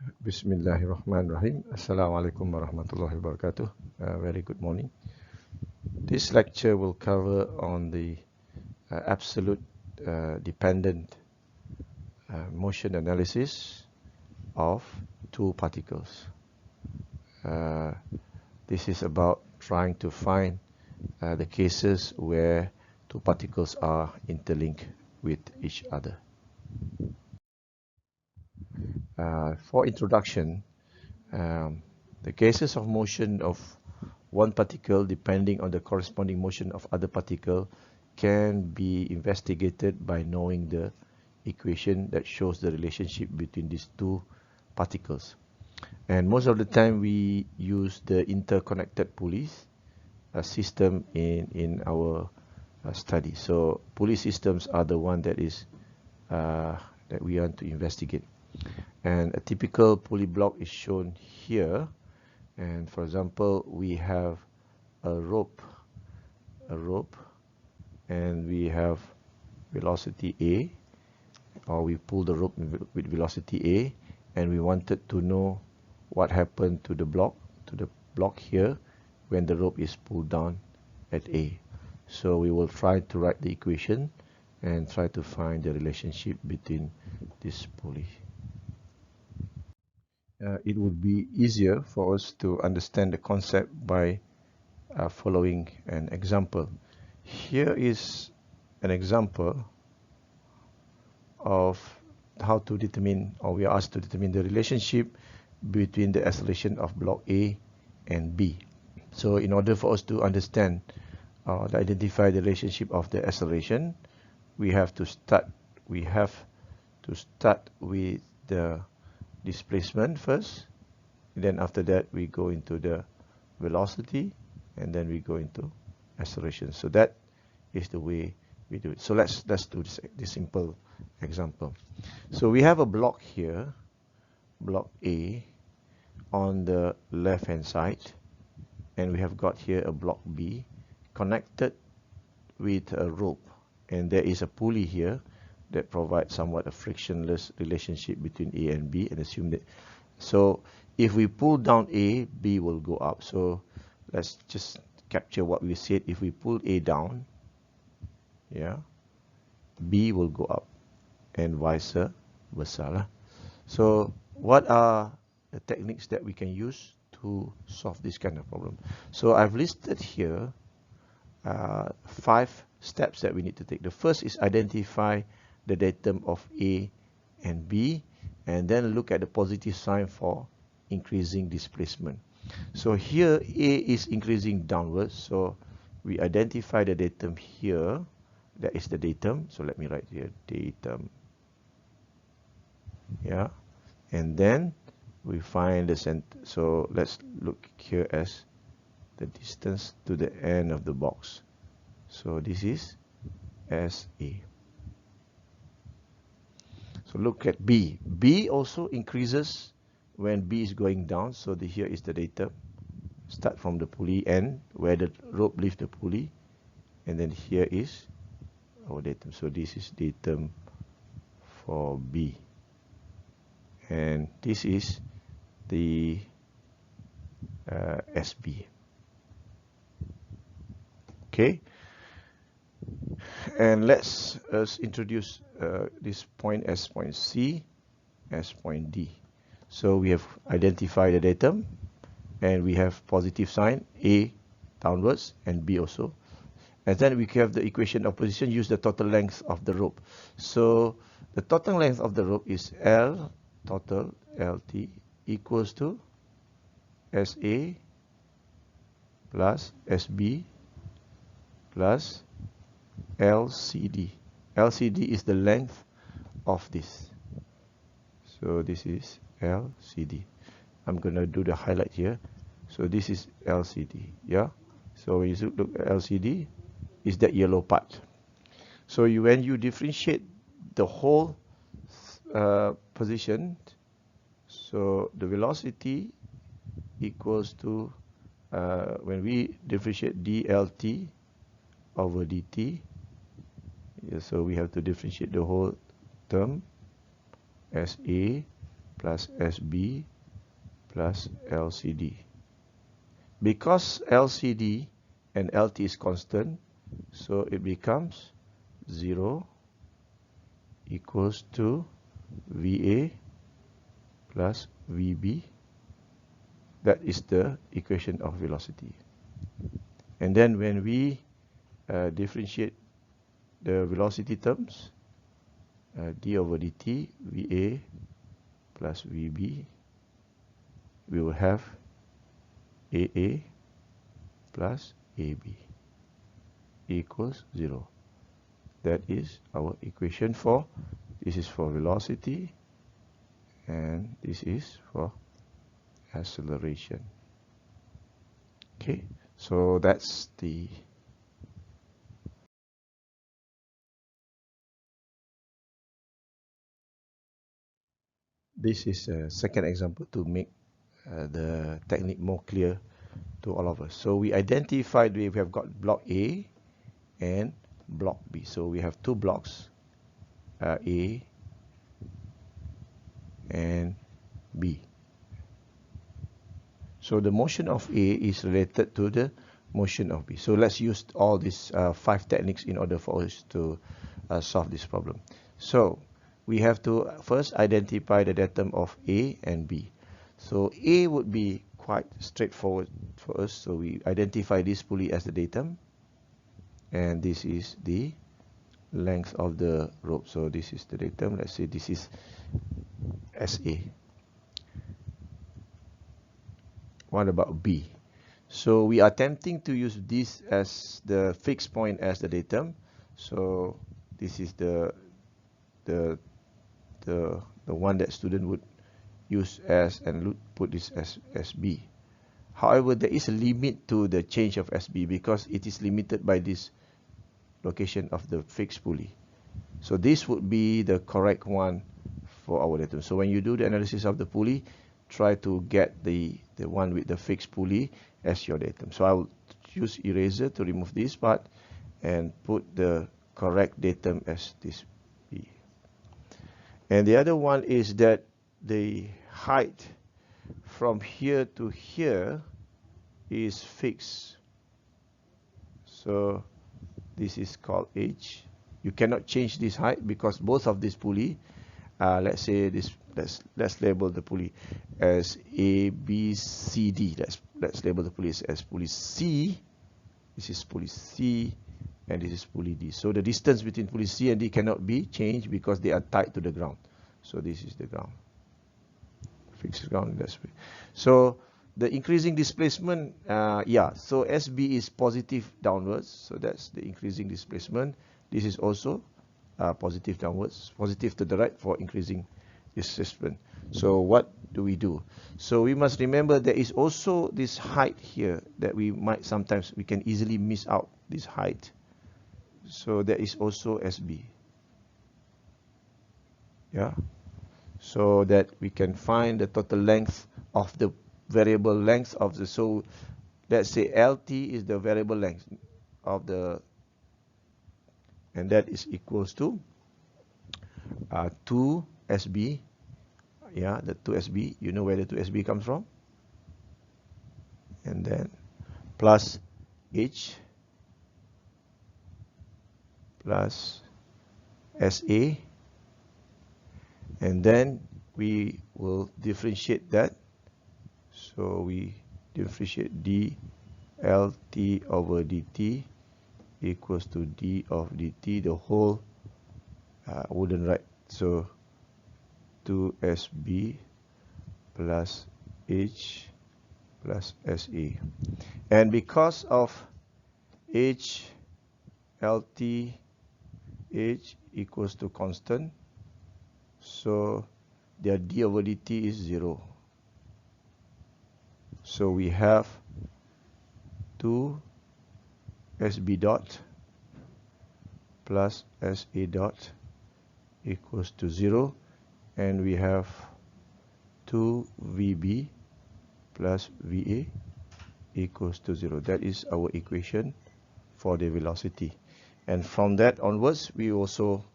Bismillahirrahmanirrahim. Assalamualaikum warahmatullahi wabarakatuh. Very good morning. This lecture will cover on the absolute dependent motion analysis of two particles. This is about trying to find the cases where two particles are interlinked with each other. For introduction, the cases of motion of one particle depending on the corresponding motion of other particle can be investigated by knowing the equation that shows the relationship between these two particles. And most of the time we use the interconnected pulleys system in our study. So pulley systems are the one that we want to investigate. And a typical pulley block is shown here. And for example, we have a rope, and we have velocity A, or we pull the rope with velocity A, and we wanted to know what happened to the block here when the rope is pulled down at A. So we will try to write the equation and try to find the relationship between this pulley. It would be easier for us to understand the concept by following an example. Here is an example of how to determine, or we are asked to determine the relationship between the acceleration of block A and B. So in order for us to understand or identify the relationship of the acceleration, we have to start with the displacement first, then after that we go into the velocity, and then we go into acceleration. So that is the way we do it. So let's do this simple example. So we have a block here, block A, on the left hand side, and we have got here a block B connected with a rope, and there is a pulley here that provides somewhat a frictionless relationship between A and B, and assume that. So if we pull down A, B will go up. So let's just capture what we said. If we pull A down, B will go up, and vice versa. So what are the techniques that we can use to solve this kind of problem? So I've listed here 5 steps that we need to take. The first is identify the datum of A and B, and then look at the positive sign for increasing displacement. So here A is increasing downwards, so we identify the datum here. That is the datum. So let me write here datum. And then we find the center. So let's look here as the distance to the end of the box. So this is SA. So look at B. B also increases when B is going down. So here is the datum. Start from the pulley end where the rope leaves the pulley, and then here is our datum. So this is datum for B, and this is the SB. Okay, and let's introduce this point as point C, as point D. So we have identified the datum, and we have positive sign A downwards and B also. And then we have the equation of position, use the total length of the rope. So the total length of the rope is L total LT equals to SA plus SB plus LCD. LCD is the length of this. So this is LCD. I'm going to do the highlight here. So this is LCD. So when you look at LCD, is that yellow part. So when you differentiate the whole position, so the velocity equals to, when we differentiate dLt over dt, so we have to differentiate the whole term as A plus SB plus LCD. Because LCD and LT is constant, so it becomes 0 equals to VA plus VB. That is the equation of velocity. And then when we differentiate the velocity terms, d over dt, VA plus VB, we will have AA plus AB equals 0. That is our equation for, this is for velocity, and this is for acceleration. Okay, so that's the this is a second example to make the technique more clear to all of us. So we identified we have got block A and block B. So we have two blocks, A and B. So the motion of A is related to the motion of B. So let's use all these 5 techniques in order for us to solve this problem. So we have to first identify the datum of A and B. So A would be quite straightforward for us. So we identify this pulley as the datum, and this is the length of the rope. So this is the datum. Let's say this is SA. What about B? So we are attempting to use this as the fixed point as the datum. So this is the one that student would use as and put this as SB. However, there is a limit to the change of SB because it is limited by this location of the fixed pulley. So this would be the correct one for our datum. So when you do the analysis of the pulley, try to get the one with the fixed pulley as your datum. So I will use eraser to remove this part and put the correct datum as this B. And the other one is that the height from here to here is fixed. So this is called H. You cannot change this height because both of these pulley, let's say this, let's label the pulley as A, B, C, D. Let's label the pulley as pulley C. This is pulley C, and this is pulley D. So the distance between pulley C and D cannot be changed because they are tied to the ground. So this is the ground. Fixed ground. So the increasing displacement, so SB is positive downwards. So that's the increasing displacement. This is also positive downwards, positive to the right for increasing displacement. So what do we do? So we must remember there is also this height here that we might sometimes, we can easily miss out this height. So there is also SB. Yeah. So that we can find the total length of the variable length of the, so let's say LT is the variable length of the, and that is equals to 2 SB. Yeah, the 2 SB, you know where the 2 SB comes from, and then plus H plus SA, and then we will differentiate that. So we differentiate dLT over dt equals to d of dt, the whole wooden right. So 2SB plus H plus SA. And because of H, LT, H equals to constant, so their d over dt is 0. So we have 2 SB dot plus SA dot equals to 0, and we have 2 VB plus VA equals to 0. That is our equation for the velocity. And from that onwards, we also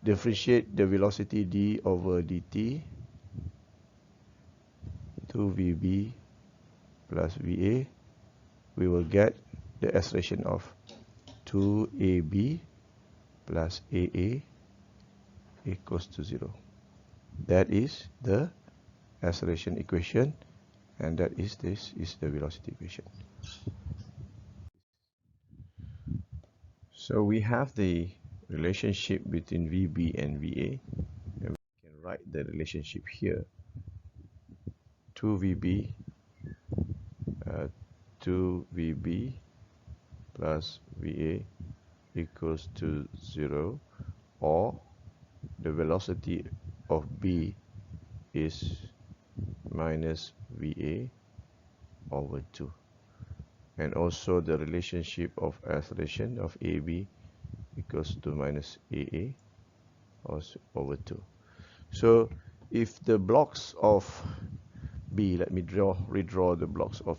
differentiate the velocity d over dt 2VB plus VA, we will get the acceleration of 2AB plus AA equals to 0. That is the acceleration equation, and this is the velocity equation. So we have the relationship between VB and VA, and we can write the relationship here. 2VB 2VB plus VA equals to 0, or the velocity of B is minus VA over 2. And also the relationship of acceleration of AB equals to minus AA also over 2. So if the blocks of B, let me redraw the blocks of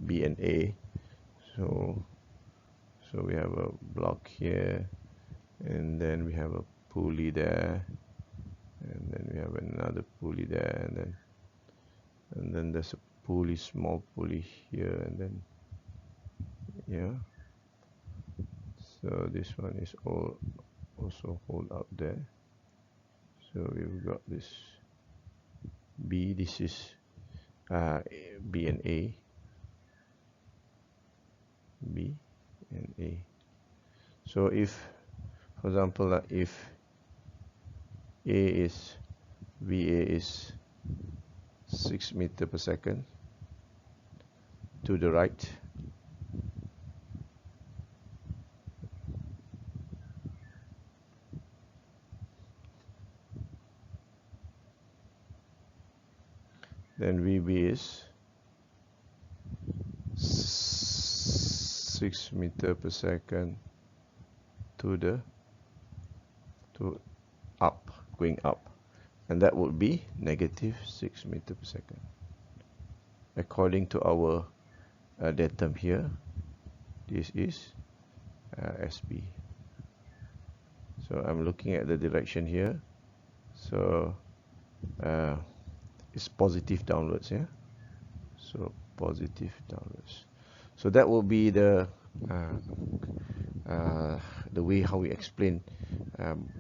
B and A. So we have a block here, and then we have a pulley there, and then we have another pulley there, and then there's a pulley, small pulley here, and then so this one is also hold up there. So we've got this B, this is B and A, B and A. So if, for example, if VA is 6 meters per second to the right, then VB is 6 meters per second to up, going up, and that would be negative 6 meters per second according to our datum here. This is SB. So I'm looking at the direction here, so it's positive downwards, so positive downwards. So that will be the way how we explain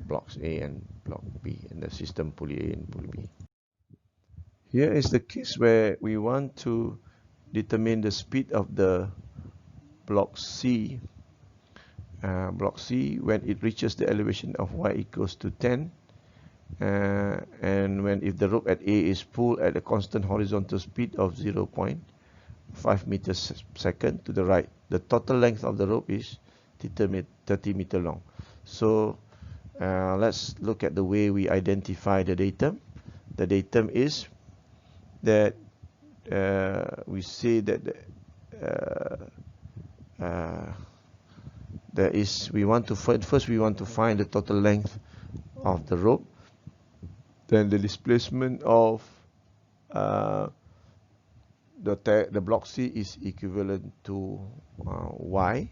blocks A and block B, and the system pulley A and pulley B. Here is the case where we want to determine the speed of the block C. Block C, when it reaches the elevation of y equals to 10, and if the rope at A is pulled at a constant horizontal speed of 0.5 meters per second to the right, the total length of the rope is 30 meters long. So let's look at the way we identify the datum. The datum is that we say that we want to find the total length of the rope, then the displacement of the block C is equivalent to y,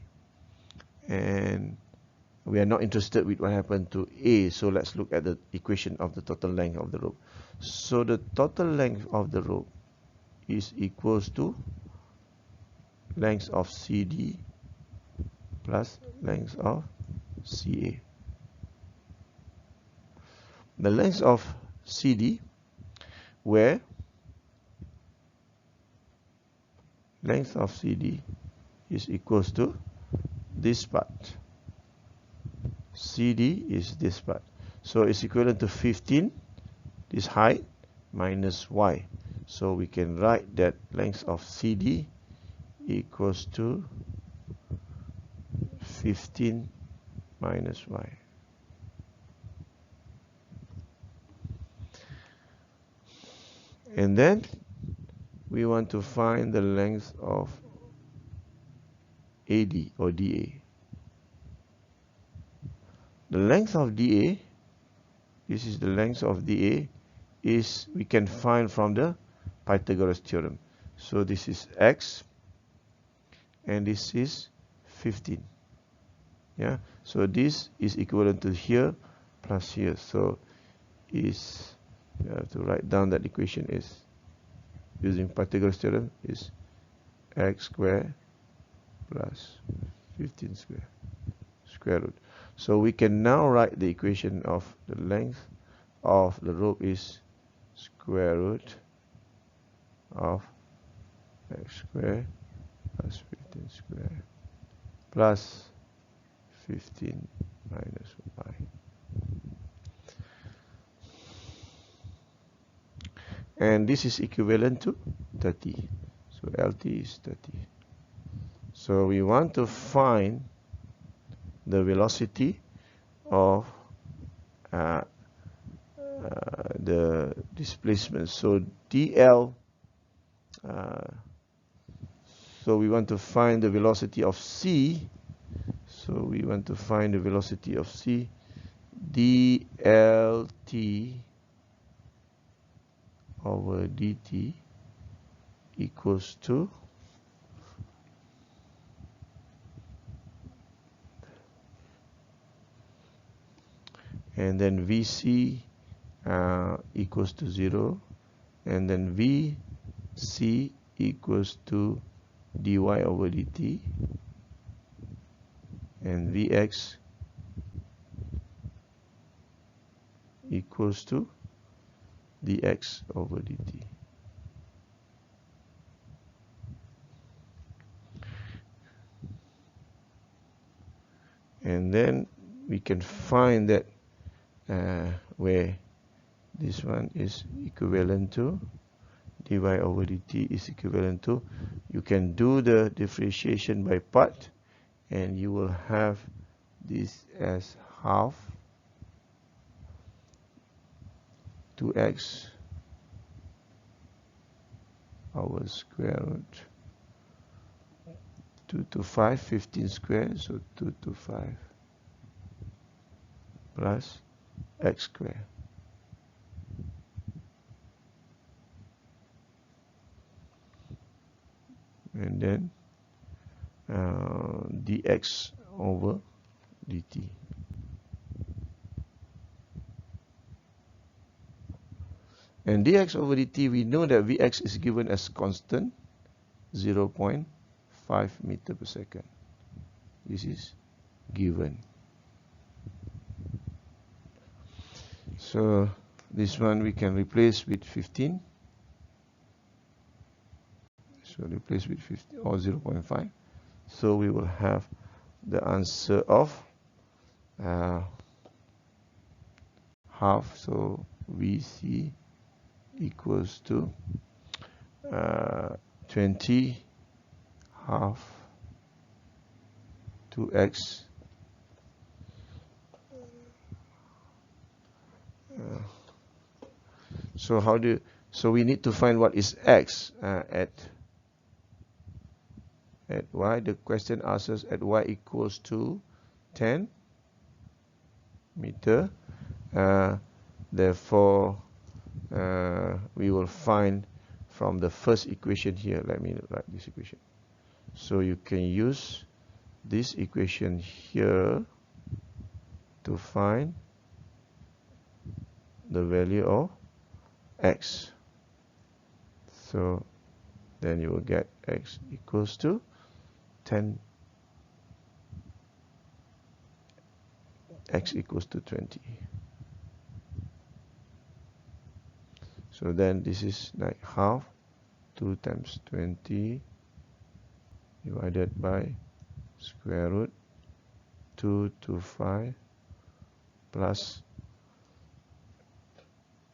and we are not interested with what happened to A, so let's look at the equation of the total length of the rope. So the total length of the rope is equals to length of CD plus length of CA. The length of CD, where length of CD is equals to this part. CD is this part. So it's equivalent to 15, this height, minus y. So we can write that length of CD equals to 15 minus y. And then we want to find the length of AD or DA. The length of DA, this is the length of DA, is we can find from the Pythagoras theorem. So this is x, and this is 15. So this is equivalent to here plus here. So is you have to write down that equation is, using Pythagoras theorem, is x squared plus 15 square root. So we can now write the equation of the length of the rope is square root of x squared plus 15 squared plus 15 minus y. And this is equivalent to 30. So LT is 30. So we want to find the velocity of the displacement. So dl, so we want to find the velocity of c. So we want to find the velocity of c. dlt over dt equals to and then Vc equals to 0, and then Vc equals to dy over dt, and Vx equals to dx over dt. And then we can find that where this one is equivalent to dy over dt is equivalent to, you can do the differentiation by part, and you will have this as half 2x over square root 2 to 5, 15 squared, so 2 to 5 plus x squared. And then dx over dt. And dx over dt, we know that Vx is given as constant 0.5 meter per second. This is given. So this one we can replace with 15. So replace with 15 or 0.5. So we will have the answer of half. So Vc equals to 20 half 2x so we need to find what is x at y. The question asks us at y equals to 10 meter. Therefore, we will find from the first equation here. Let me write this equation. So you can use this equation here to find the value of x. So then you will get x equals to 10, x equals to 20. So then this is like half 2 times 20 divided by square root 2 to 5 plus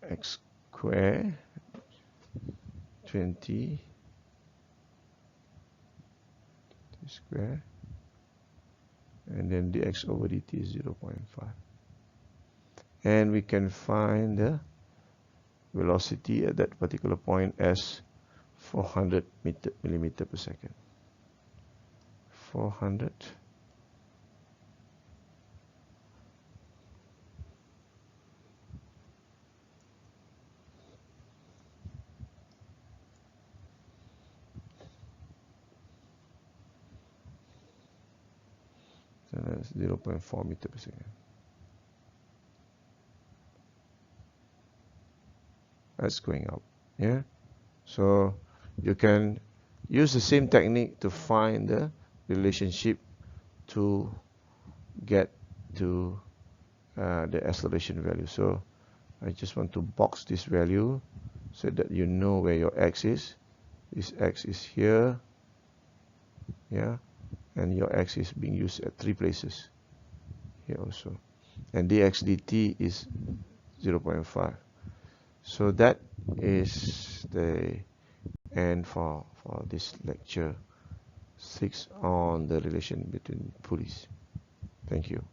x squared 20 square, and then dx over dt is 0.5. And we can find the velocity at that particular point as 400 millimeter per second. 400 so that's 0.4 meter per second. that's going up. Yeah, so you can use the same technique to find the relationship to get to the acceleration value. So I just want to box this value so that you know where your x is. This x is here, yeah, and your x is being used at 3 places here also, and dx dt is 0.5. So that is the end for this lecture 6 on the relation between pulleys. Thank you.